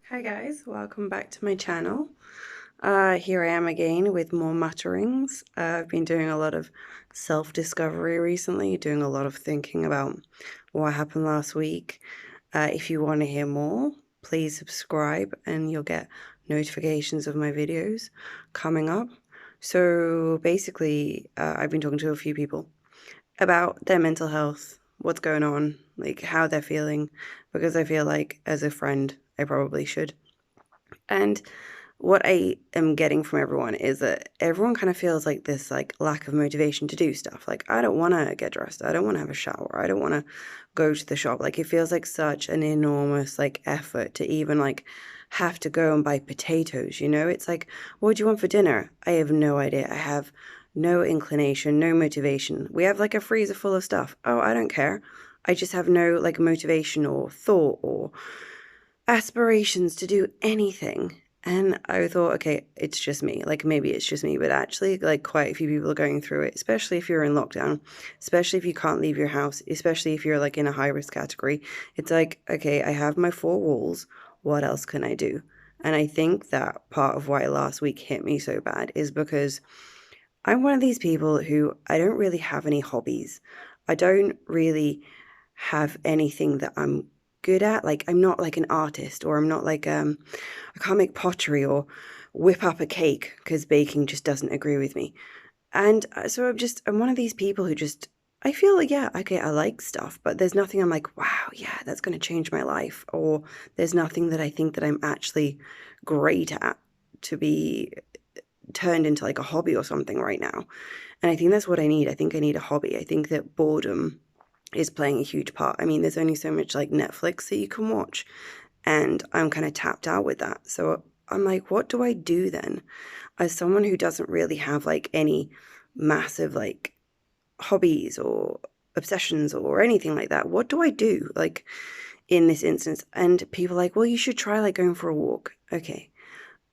Hi guys, welcome back to my channel. Here I am again with more mutterings. I've been doing a lot of self-discovery recently, doing a lot of thinking about what happened last week. If you want to hear more, please subscribe and you'll get notifications of my videos coming up. So basically, I've been talking to a few people about their mental health, what's going on, like how they're feeling, because I feel like as a friend, I probably should. And what I am getting from everyone is that everyone kind of feels like this like lack of motivation to do stuff. Like I don't want to get dressed. I don't want to have a shower. I don't want to go to the shop. Like it feels like such an enormous like effort to even like have to go and buy potatoes, you know? It's like, what do you want for dinner? I have no idea. I have no inclination, no motivation. We have like a freezer full of stuff. Oh, I don't care. I just have no like motivation or thought or aspirations to do anything. And I thought, okay, it's just me. Like maybe it's just me, but actually, like quite a few people are going through it, especially if you're in lockdown, especially if you can't leave your house, especially if you're like in a high risk category. It's like, okay, I have my four walls. What else can I do? And I think that part of why last week hit me so bad is because I'm one of these people who I don't really have any hobbies. I don't really have anything that I'm good at. Like I'm not like an artist or I'm not like I can't make pottery or whip up a cake because baking just doesn't agree with me. And so I'm one of these people who just I feel like yeah, okay, I like stuff, but there's nothing I'm like, wow, yeah, that's going to change my life or there's nothing that I think that I'm actually great at to be turned into like a hobby or something right now. And I think that's what I need. I think I need a hobby. I think that boredom is playing a huge part. I mean, there's only so much like Netflix that you can watch, and I'm kind of tapped out with that. So I'm like, what do I do then? As someone who doesn't really have like any massive like hobbies or obsessions or anything like that, what do I do like in this instance? And people are like, well, you should try like going for a walk. Okay,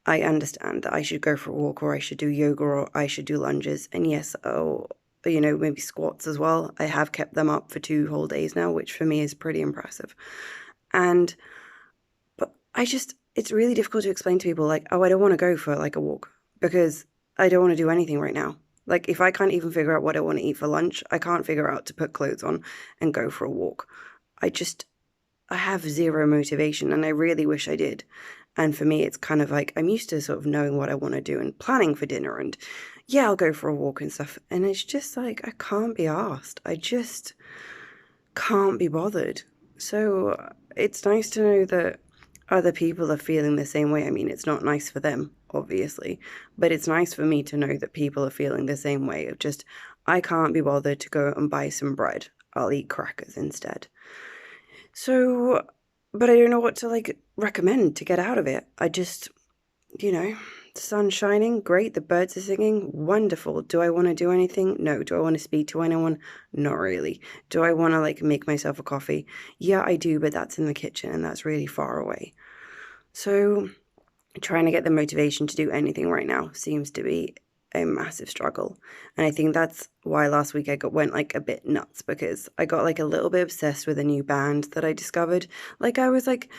I understand that I should go for a walk or I should do yoga or I should do lunges. And yes, oh, you know, maybe squats as well. I have kept them up for 2 whole days now, which for me is pretty impressive. And, but it's really difficult to explain to people like, oh, I don't want to go for like a walk because I don't want to do anything right now. Like, if I can't even figure out what I want to eat for lunch, I can't figure out to put clothes on and go for a walk. I just, I have zero motivation and I really wish I did. And for me, it's kind of like I'm used to sort of knowing what I want to do and planning for dinner and yeah, I'll go for a walk and stuff. And it's just like I can't be asked. I just can't be bothered. So it's nice to know that other people are feeling the same way. I mean, it's not nice for them, obviously, but it's nice for me to know that people are feeling the same way of just, I can't be bothered to go and buy some bread. I'll eat crackers instead. So, but I don't know what to like recommend to get out of it. I just, you know, the sun's shining, great. The birds are singing, wonderful. Do I want to do anything? No. Do I want to speak to anyone? Not really. Do I want to like make myself a coffee? Yeah, I do, but that's in the kitchen and that's really far away. So, trying to get the motivation to do anything right now seems to be a massive struggle. And I think that's why last week went like a bit nuts because I got like a little bit obsessed with a new band that I discovered. Like I was like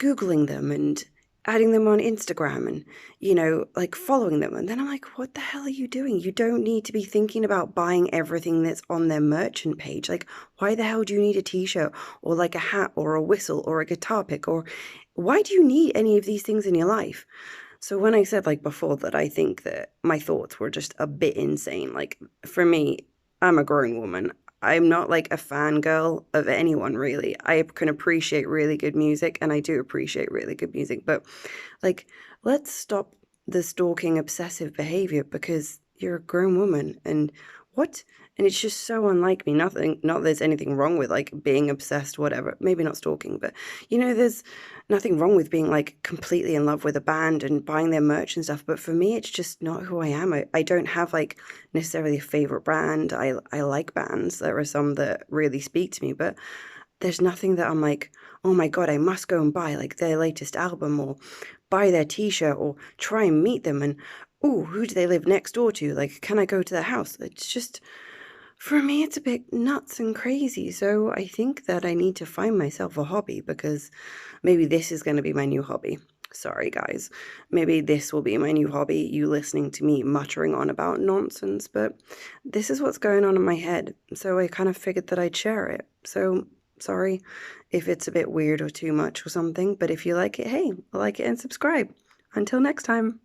Googling them and adding them on Instagram and, you know, like following them. And then I'm like, what the hell are you doing? You don't need to be thinking about buying everything that's on their merchant page. Like, why the hell do you need a t-shirt or like a hat or a whistle or a guitar pick? Or why do you need any of these things in your life? So when I said like before that I think that my thoughts were just a bit insane, like for me, I'm a grown woman. I'm not like a fangirl of anyone really. I can appreciate really good music and I do appreciate really good music, but like let's stop the stalking obsessive behavior because you're a grown woman and what? And it's just so unlike me. Nothing, not there's anything wrong with like being obsessed, whatever. Maybe not stalking, but you know, there's nothing wrong with being like completely in love with a band and buying their merch and stuff. But for me, it's just not who I am. I don't have like necessarily a favorite band. I like bands. There are some that really speak to me, but there's nothing that I'm like, oh my God, I must go and buy like their latest album or buy their t-shirt or try and meet them and oh, who do they live next door to? Like, can I go to their house? It's just for me, it's a bit nuts and crazy. So I think that I need to find myself a hobby because maybe this is going to be my new hobby. Sorry, guys. Maybe this will be my new hobby, you listening to me muttering on about nonsense, but this is what's going on in my head, so I kind of figured that I'd share it. So, sorry if it's a bit weird or too much or something, but if you like it, hey, like it and subscribe. Until next time.